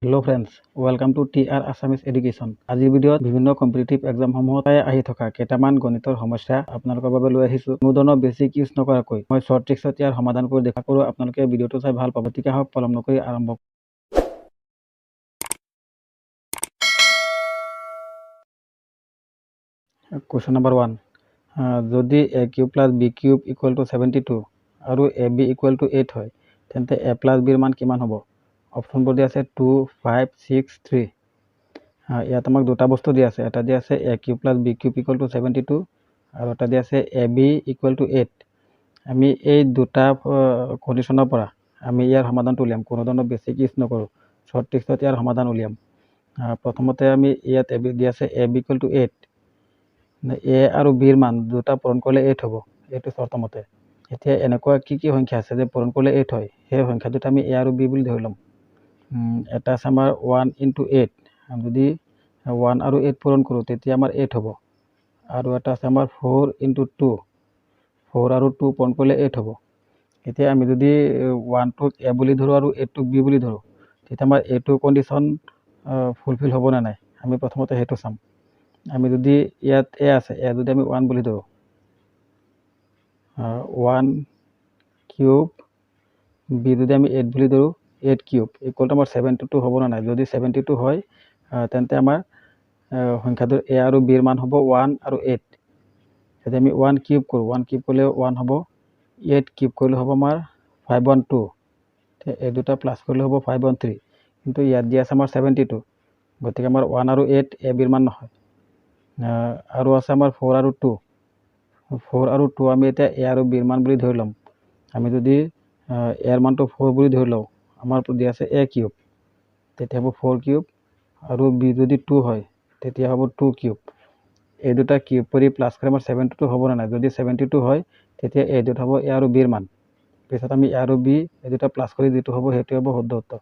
Hello friends, welcome to TR Assamese Education. আজিৰ ভিডিঅ'ত বিভিন্ন কম্পিটিটিভ এক্সামসমূহত আহি থকা কেইটামান গণিতৰ সমস্যা আপোনালোকৰ বাবে লৈ আহিছো। কোনো ধৰণৰ বেছিক ইউজ নকৰাকৈ মই শৰ্ট ট্ৰিক্সত ইয়াৰ সমাধান কৰি দেখা কৰোঁ। আপোনালোকে ভিডিঅ'টো চাই ভাল পাব। গতিকে হওক পলম নকৰি আৰম্ভ কৰোঁ। Question number 1. যদি a cube plus b cube equal to 72 আৰু ab ইকুৱেল টু 8 হয়, তেন্তে a প্লাছ bৰ মান কিমান হ'ব? অপশ্যনবোৰ দিয়া আছে 2, 5, 6, 3. ইয়াত আমাক দুটা বস্তু দিয়া আছে। এটা দিয়া আছে a cube plus b cube equal to 72 আৰু এটা দিয়া আছে ab ইকুৱেল টু 8. আমি এই দুটা কণ্ডিশ্যনৰ পৰা আমি ইয়াৰ সমাধানটো উলিয়াম। কোনো ধৰণৰ বেছিক ইউজ নকৰোঁ। শৰ্ট ট্ৰিক্সত ইয়াৰ সমাধান উলিয়াম। প্ৰথমতে আমি ইয়াত দিয়া আছে ab ইকুৱেল টু 8. a আৰু b ৰ মান দুটা পূৰণ কৰিলে 8 হ'ব। এইটো চৰ্তমতে। এতিয়া এনেকুৱা কি সংখ্যা আছে যে পূৰণ কৰিলে 8 হয়, সেই সংখ্যা দুটা আমি a আৰু b বুলি ধৰি ল'ম। এটা আছে আমাৰ 1 × 8. আমি যদি 1 আৰু 8 পূৰণ কৰোঁ তেতিয়া আমাৰ 8 হ'ব। আৰু এটা আছে আমাৰ 4 × 2. 4 আৰু 2 পূৰণ কৰিলে 8 হ'ব। এতিয়া আমি যদি 1টোক a বুলি ধৰোঁ আৰু 8টোক b বুলি ধৰোঁ, তেতিয়া আমাৰ এইটো কণ্ডিশ্যন ফুলফিল হ'ব নে নাই, আমি প্ৰথমতে সেইটো চাম। আমি যদি ইয়াত a আছে, a যদি আমি 1 বুলি ধৰোঁ, 1 কিউব, b যদি আমি 8 বুলি ধৰোঁ, 8 কিউব ইকুৱেল টু আমাৰ 72 হ'ব নে নাই। যদি 72 হয়, তেন্তে আমাৰ সংখ্যাটোৰ a আৰু b ৰ মান হ'ব 1 আৰু 8. যদি আমি 1 কিউব কৰোঁ, 1 কিউব কৰিলে 1 হ'ব, 8 কিউব কৰিলে হ'ব আমাৰ 512. এই দুটা প্লাছ কৰিলে হ'ব 513. কিন্তু ইয়াত দিয়া আছে আমাৰ 72, গতিকে আমাৰ 1 আৰু 8 a b ৰ মান নহয়। আৰু আছে আমাৰ 4 আৰু 2. 4 আৰু 2 আমি এতিয়া a আৰু b ৰ মান বুলি ধৰি ল'ম। আমি যদি a ৰ মানটো 4 বুলি ধৰি লওঁ, আমাৰ দিয়া আছে a কিউব, তেতিয়া হ'ব 4 কিউব, আৰু b যদি 2 হয় তেতিয়া হ'ব 2 কিউব। এই দুটা কিউব কৰি প্লাছ কৰি আমাৰ 72 হ'ব নে নাই। যদি 72 হয়, তেতিয়া এই দুটা হ'ব a আৰু b ৰ মান। পিছত আমি a আৰু b এই দুটা প্লাছ কৰি যিটো হ'ব সেইটো হ'ব শুদ্ধ উত্তৰ।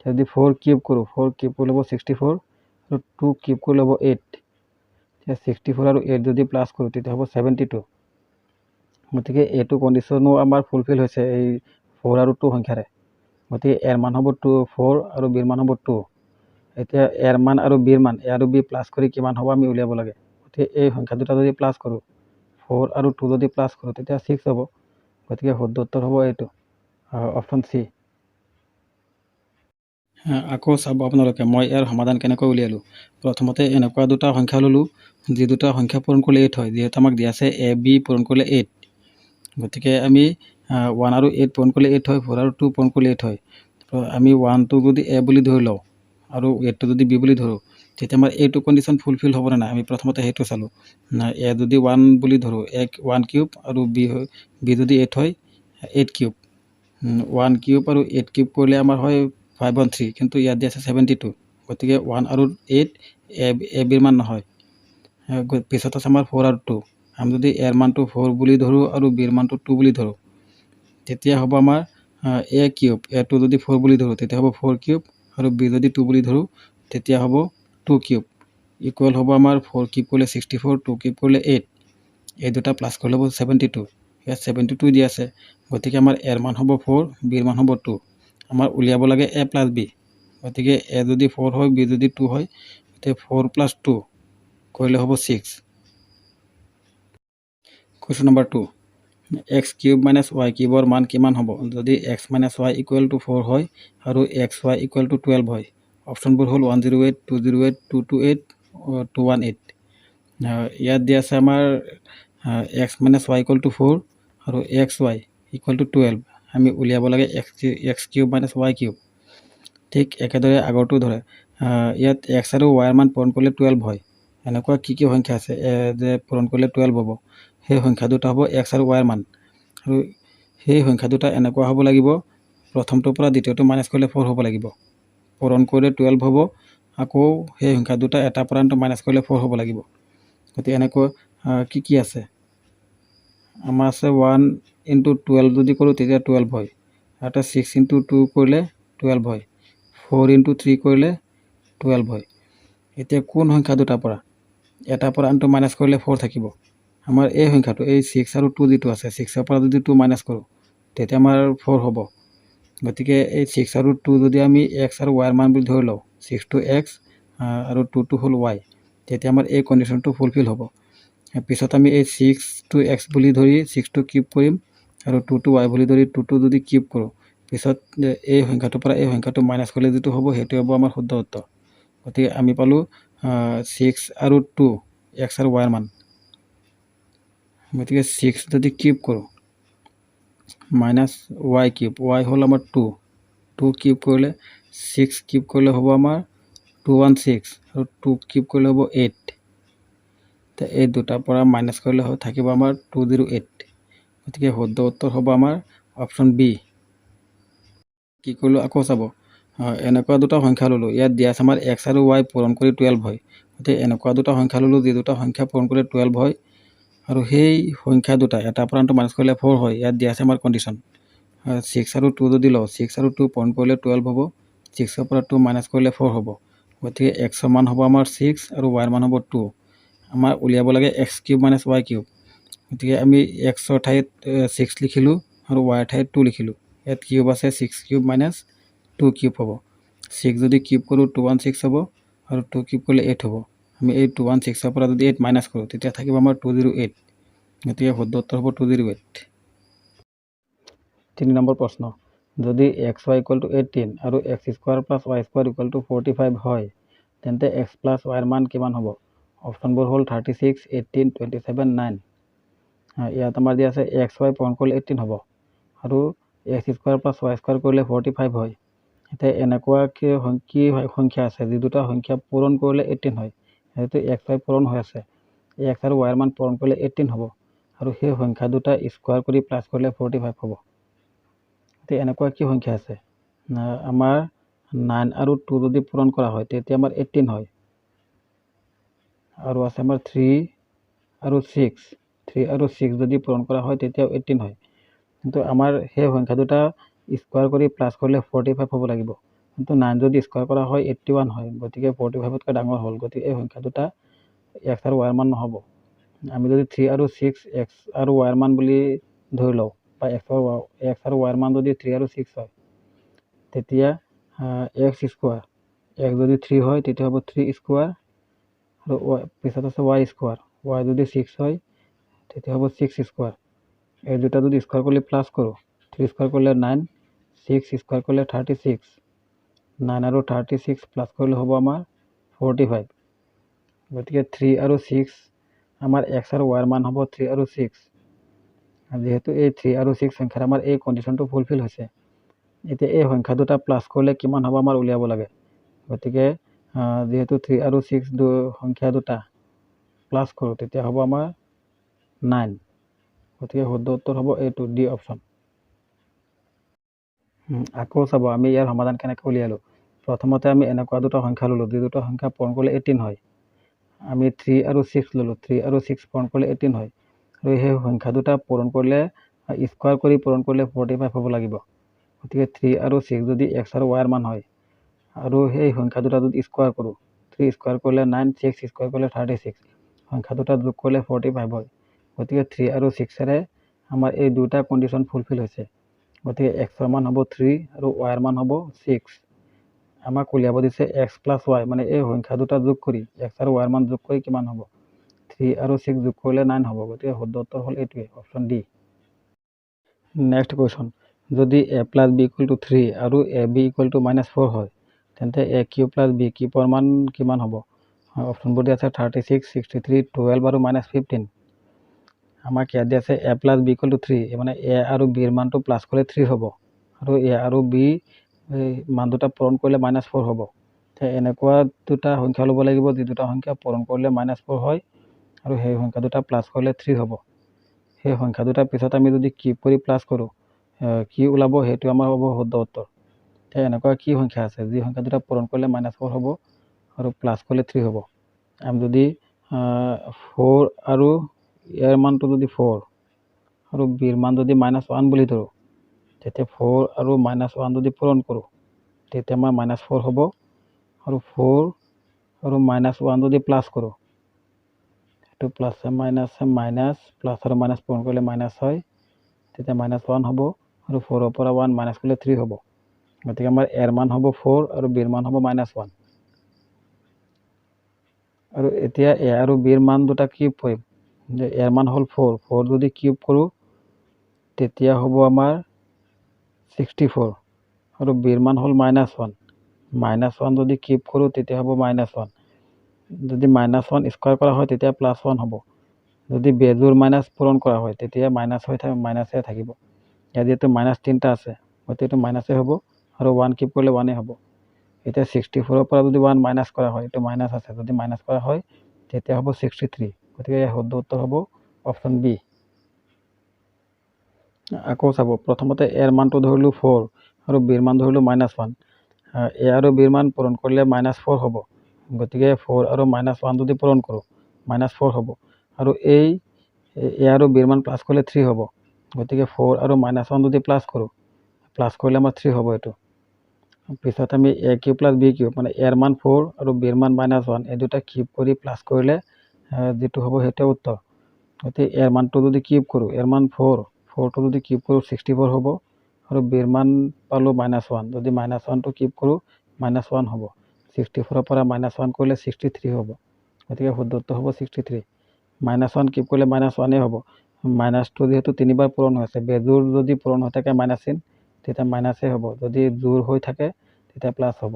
যদি 4 কিউব কৰোঁ, 4 কিউব কৰিলে হ'ব 64, আৰু 2 কিউব কৰিলে হ'ব 8. 64 আৰু 8 যদি প্লাছ কৰোঁ তেতিয়া হ'ব 72. গতিকে এইটো কণ্ডিশ্যনো আমাৰ ফুলফিল হৈছে এই 4 আৰু 2 সংখ্যাৰে। গতিকে a ৰ মান হ'ব 4 আৰু b ৰ মান হ'ব 2. এতিয়া a ৰ মান আৰু b ৰ মান, a আৰু b প্লাছ কৰি কিমান হ'ব আমি উলিয়াব লাগে। গতিকে এই সংখ্যা দুটা যদি প্লাছ কৰোঁ, 4 আৰু 2 যদি প্লাছ কৰোঁ তেতিয়া 6 হ'ব। গতিকে শুদ্ধ উত্তৰ হ'ব এইটো, অপশ্যন চি। আকৌ চাব আপোনালোকে মই ইয়াৰ সমাধান কেনেকৈ উলিয়ালোঁ। প্ৰথমতে এনেকুৱা দুটা সংখ্যা ল'লোঁ যি দুটা সংখ্যা পূৰণ কৰিলে 8 হয়। যিহেতু আমাক দিয়া আছে a b পূৰণ কৰিলে 8, গতিকে আমি 1 আৰু 8 পূৰণ কৰিলে 8 হয়, 4 আৰু 2 পূৰণ কৰিলে 8 হয়। আমি 1টো যদি a বুলি ধৰি লওঁ আৰু 8টো যদি b বুলি ধৰোঁ, তেতিয়া আমাৰ এইটো কণ্ডিশ্যন ফুলফিল হ'ব নে নাই, আমি প্ৰথমতে সেইটো চালোঁ। a যদি 1 বুলি ধৰোঁ, 1 কিউব, আৰু b যদি 8 হয়, 8 কিউব। 1 কিউব আৰু 8 কিউব কৰিলে আমাৰ হয় 513, কিন্তু ইয়াত দিয়া আছে 72, গতিকে 1 আৰু 8 a b ৰ মান নহয়। পিছত আছে আমাৰ 4 আৰু 2. আমি যদি a ৰ মানটো 4 বুলি ধৰোঁ আৰু b ৰ মানটো 2 বুলি ধৰোঁ, তেতিয়া হ'ব আমাৰ a কিউব, a2 যদি 4 বুলি ধৰোঁ তেতিয়া হ'ব 4 কিউব, আৰু b যদি 2 বুলি ধৰোঁ তেতিয়া হ'ব 2 কিউব, ইকুৱেল হ'ব আমাৰ 4 কিউব কৰিলে 64, 2 কিউব কৰিলে 8. এই দুটা প্লাছ কৰিলে হ'ব 72. ইয়াত 72 দিয়া আছে, গতিকে আমাৰ a ৰ মান হ'ব 4, b ৰ মান হ'ব 2. আমাৰ উলিয়াব লাগে a প্লাছ b। গতিকে a যদি 4 হয়, b যদি 2 হয়, তেতিয়া 4 + 2 কৰিলে হ'ব 6. Question number 2. x cube minus y কিউবৰ মান কিমান হ'ব যদি x minus y equal to 4 হয় আৰু xy ইকুৱেল টু 12 হয়। অপশ্যনবোৰ হ'ল 108, 208, 228, 218. ইয়াত দিয়া আছে আমাৰ x minus y equal to 4 আৰু xy ইকুৱেল টু 12. আমি উলিয়াব লাগে x cube minus y cube. ঠিক একেদৰে আগৰটো ধৰে, ইয়াত x আৰু y ৰ মান পূৰণ কৰিলে 12 হয়। এনেকুৱা কি সংখ্যা আছে যে পূৰণ কৰিলে 12 হ'ব। সেই সংখ্যা দুটা হ'ব x আৰু y ৰ মান, আৰু সেই সংখ্যা দুটা এনেকুৱা হ'ব লাগিব, প্ৰথমটোৰ পৰা দ্বিতীয়টো মাইনাছ কৰিলে 4 হ'ব লাগিব। পূৰণ কৰিলে 12 হ'ব, আকৌ সেই সংখ্যা দুটা এটা পৰা আনটো মাইনাছ কৰিলে 4 হ'ব লাগিব। গতিকে এনেকুৱা কি আছে, আমাৰ আছে 1 × 12 যদি কৰোঁ তেতিয়া 12 হয়, আৰু 6 × 2 কৰিলে 12 হয়, 4 × 3 কৰিলে 12 হয়। এতিয়া কোন সংখ্যা দুটাৰ পৰা এটাৰ পৰা আনটো মাইনাছ কৰিলে 4 থাকিব। আমাৰ এই সংখ্যাটো এই 6 আৰু 2 যিটো আছে, 6ৰ পৰা যদি 2 মাইনাছ কৰোঁ তেতিয়া আমাৰ 4 হ'ব। গতিকে এই 6 আৰু 2 যদি আমি x আৰু y মান বুলি ধৰি লওঁ 6 to x আৰু 2 to হ'ল y তেতিয়া আমাৰ এই কণ্ডিশ্যনটো ফুলফিল হ'ব পিছত আমি এই 6 to x বুলি ধৰি 6 to কিউব কৰিম আৰু 2 to y বুলি ধৰি 2 to যদি কিউব কৰোঁ পিছত এই সংখ্যাটোৰ পৰা এই সংখ্যাটো মাইনাছ কৰিলে যিটো হ'ব সেইটো হ'ব আমাৰ শুদ্ধ উত্তৰ গতিকে আমি পালোঁ 6 আৰু 2 x আৰু y মান গতিকে 6 যদি কিউব কৰোঁ মাইনাছ y কিউব y হ'ল আমাৰ 2 কিউব কৰিলে 6 কিউব কৰিলে হ'ব আমাৰ 216 আৰু 2 কিউব কৰিলে হ'ব 8 তো এই দুটাৰ পৰা মাইনাছ কৰিলে থাকিব আমাৰ 208 গতিকে শুদ্ধ উত্তৰ হ'ব আমাৰ অপশ্যন বি কি কৰিলোঁ আকৌ চাব এনেকুৱা দুটা সংখ্যা ল'লোঁ ইয়াত দিয়া আছে আমাৰ x আৰু y পূৰণ কৰি 12 হয় গতিকে এনেকুৱা দুটা সংখ্যা ল'লোঁ যি দুটা সংখ্যা পূৰণ কৰি 12 হয় আৰু সেই সংখ্যা দুটা এটাৰ পৰা মাইনাছ কৰিলে 4 হয় ইয়াত দিয়া আছে আমাৰ কণ্ডিশ্যন 6 আৰু 2 যদি লওঁ 6 আৰু 2 পূৰণ কৰিলে 12 হ'ব 6ৰ পৰা 2 মাইনাছ কৰিলে 4 হ'ব গতিকে x মান হ'ব আমাৰ 6 আৰু y মান হ'ব 2 আমাৰ উলিয়াব লাগে x cube minus y cube গতিকে আমি xৰ ঠাইত 6 লিখিলোঁ আৰু y ঠাইত 2 লিখিলোঁ ইয়াত কিউব আছে 6 কিউব মাইনাছ 2 কিউব হ'ব 6 যদি কিউব কৰোঁ 216 হ'ব আৰু 2 কিউব কৰিলে 8 হ'ব আমি এই 216ৰ পৰা যদি 8 মাইনাছ কৰোঁ তেতিয়া থাকিব আমাৰ 208 গতিকে শুদ্ধ উত্তৰ হ'ব 208 3 নম্বৰ প্ৰশ্ন যদি xy = 18 আৰু x² + y² = 45 হয় তেন্তে x + y ৰ মান কিমান হ'ব অপশ্যনবোৰ হ'ল 36 18 27 9 ইয়াত আমাৰ দিয়া আছে xy পূৰণ কৰিলে 18 হ'ব আৰু x² + y² কৰিলে 45 হয় এতিয়া এনেকুৱা কি সংখ্যা আছে যি দুটা সংখ্যা পূৰণ কৰিলে 18 হয় সেইটো xy পূৰণ হৈ আছে x আৰু y ৰ মান পূৰণ কৰিলে 18 হ'ব আৰু সেই সংখ্যা দুটা স্কোৱাৰ কৰি প্লাছ কৰিলে 45 হ'ব এতিয়া এনেকুৱা কি সংখ্যা আছে আমাৰ 9 আৰু 2 যদি পূৰণ কৰা হয় তেতিয়া আমাৰ 18 হয় আৰু আছে আমাৰ 3 আৰু 6 যদি পূৰণ কৰা হয় তেতিয়াও 18 হয় কিন্তু আমাৰ সেই সংখ্যা দুটা স্কোৱাৰ কৰি প্লাছ কৰিলে 45 হ'ব লাগিব কিন্তু 9 যদি স্কোৱাৰ কৰা হয় 81 হয় গতিকে 45তকৈ ডাঙৰ হ'ল গতিকে এই সংখ্যা দুটা x আৰু y ৰ মান নহ'ব আমি যদি 3 আৰু 6 x আৰু y ৰ মান বুলি ধৰি লওঁ বা x আৰু y ৰ মান যদি 3 আৰু 6 হয় তেতিয়া x স্কোৱাৰ x যদি 3 হয় তেতিয়া হ'ব 3 স্কোৱাৰ আৰু পিছত আছে y স্কোৱাৰ y যদি 6 হয় তেতিয়া হ'ব 6 স্কোৱাৰ এই দুটা যদি স্কোৱাৰ কৰিলে প্লাছ কৰোঁ 3 স্কোৱাৰ কৰিলে 9 6 স্কোৱাৰ কৰিলে 36 9 আৰু 36 প্লাছ কৰিলে হ'ব আমাৰ 45 গতিকে 3 আৰু 6 আমাৰ x আৰু y ৰ মান হ'ব 3 আৰু 6 যিহেতু এই 3 আৰু 6 সংখ্যাৰ আমাৰ এই কণ্ডিশ্যনটো ফুলফিল হৈছে এতিয়া এই সংখ্যা দুটা প্লাছ কৰিলে কিমান হ'ব আমাৰ উলিয়াব লাগে গতিকে যিহেতু 3 আৰু 6 সংখ্যা দুটা প্লাছ কৰোঁ তেতিয়া হ'ব আমাৰ 9 গতিকে শুদ্ধ উত্তৰ হ'ব এইটো ডি অপশ্যন আকৌ চাব আমি ইয়াৰ সমাধান কেনেকৈ উলিয়ালোঁ প্ৰথমতে আমি এনেকুৱা দুটা সংখ্যা ল'লোঁ যি দুটা সংখ্যা পূৰণ কৰিলে 18 হয় আমি 3 আৰু 6 ল'লোঁ 3 আৰু 6 পূৰণ কৰিলে 18 হয় আৰু সেই সংখ্যা দুটা পূৰণ কৰিলে স্কোৱাৰ কৰি পূৰণ কৰিলে 45 হ'ব লাগিব গতিকে 3 আৰু 6 যদি x আৰু y ৰ মান হয় আৰু সেই সংখ্যা দুটা যদি স্কোৱাৰ কৰোঁ 3 স্কোৱাৰ কৰিলে 9 6 স্কোৱাৰ কৰিলে 36 সংখ্যা দুটা যোগ কৰিলে 45 হয় গতিকে 3 আৰু 6ৰে আমাৰ এই দুটা কণ্ডিশ্যন ফুলফিল হৈছে গতিকে x ৰ মান হ'ব 3 আৰু y ৰ মান হ'ব 6 আমাক উলিয়াব দিছে x + y মানে এই সংখ্যা দুটা যোগ কৰি x আৰু y ৰ মান যোগ কৰি কিমান হ'ব 3 আৰু 6 যোগ কৰিলে 9 হ'ব গতিকে শুদ্ধ উত্তৰ হ'ল এইটোৱে অপশ্যন ডি নেক্সট কুৱেশ্যন যদি a + b = 3 আৰু ab = -4 হয় তেন্তে a কিউব + b কিউবৰ মান কিমান হ'ব অপশ্যনবোৰ দিয়া আছে 36 63 12 আৰু -15 আমাক ইয়াত দিয়া আছে a + b = 3 মানে a আৰু b ৰ মানটো প্লাছ কৰিলে 3 হ'ব আৰু a আৰু b মান দুটা পূৰণ কৰিলে -4 হ'ব এনেকুৱা দুটা সংখ্যা ল'ব লাগিব যি দুটা সংখ্যা পূৰণ কৰিলে -4 হয় আৰু সেই সংখ্যা দুটা প্লাছ কৰিলে 3 হ'ব সেই সংখ্যা দুটাৰ পিছত আমি যদি কিউব কৰি প্লাছ কৰোঁ কি ওলাব সেইটো আমাৰ হ'ব শুদ্ধ উত্তৰ এনেকুৱা কি সংখ্যা আছে যি সংখ্যা দুটা পূৰণ কৰিলে -4 হ'ব আৰু প্লাছ কৰিলে 3 হ'ব আমি যদি 4 আৰু ইয়াৰ মানটো যদি 4 আৰু বিৰ মান যদি -1 বুলি ধৰোঁ তেতিয়া 4 আৰু -1 যদি পূৰণ কৰোঁ তেতিয়া আমাৰ -4 হ'ব আৰু 4 আৰু -1 যদি প্লাছ কৰোঁ সেইটো প্লাছে মাইনাছ প্লাছ আৰু মাইনাছ পূৰণ কৰিলে মাইনাছ হয় তেতিয়া -1 হ'ব আৰু 4ৰ পৰা 1 মাইনাছ কৰিলে 3 হ'ব গতিকে আমাৰ এৰ মান হ'ব 4 আৰু বিৰ মান হ'ব -1 আৰু এতিয়া এ আৰু বিৰ মান দুটা কিউব কৰিম যে এৰ মান হ'ল 4 যদি কিউব কৰোঁ তেতিয়া হ'ব আমাৰ 64 আৰু বিৰ মান হ'ল -1 যদি কিউব কৰোঁ তেতিয়া হ'ব -1 যদি -1 স্কোৱাৰ কৰা হয় তেতিয়া +1 হ'ব যদি বেজোৰ মাইনাছ পূৰণ কৰা হয় তেতিয়া মাইনাছে থাকিব ইয়াত যিহেতু -3টা আছে গতিকে এইটো মাইনাছে হ'ব আৰু 1 কিউব কৰিলে 1 হ'ব এতিয়া 64ৰ পৰা যদি 1 মাইনাছ কৰা হয় এইটো মাইনাছ আছে যদি মাইনাছ কৰা হয় তেতিয়া হ'ব 63 গতিকে ইয়াৰ শুদ্ধ উত্তৰ হ'ব অপশ্যন বি আকৌ চাব প্ৰথমতে এৰ মানটো ধৰিলোঁ 4 আৰু বিৰ মান ধৰিলোঁ -1 এ আৰু বিৰ মান পূৰণ কৰিলে -4 হ'ব গতিকে 4 আৰু -1 যদি পূৰণ কৰোঁ -4 হ'ব আৰু এই এ আৰু বিৰ মান প্লাছ কৰিলে 3 হ'ব গতিকে 4 আৰু -1 যদি প্লাছ কৰোঁ প্লাছ কৰিলে আমাৰ 3 হ'ব এইটো পিছত আমি এ কিউব প্লাছ বি কিউব মানে এৰ মান 4 আৰু বিৰ মান -1 এই দুটা কিউব কৰি প্লাছ কৰিলে যিটো হ'ব সেইটোৱে উত্তৰ গতিকে এৰ মানটো যদি কিউব কৰোঁ এৰ মান 4টো যদি কিউব কৰোঁ 64 হ'ব আৰু বিৰ মান পালোঁ -1 যদি -1টো কিউব কৰোঁ -1 হ'ব 64ৰ পৰা -1 কৰিলে 63 হ'ব গতিকে শুদ্ধ উত্তৰ হ'ব 63 -1 কিউব কৰিলে -1 হ'ব মাইনাছটো যিহেতু 3বাৰ পূৰণ হৈ আছে বেজোৰ যদি পূৰণ হৈ থাকে মাইনাছ চিন তেতিয়া মাইনাছে হ'ব যদি জোৰ হৈ থাকে তেতিয়া প্লাছ হ'ব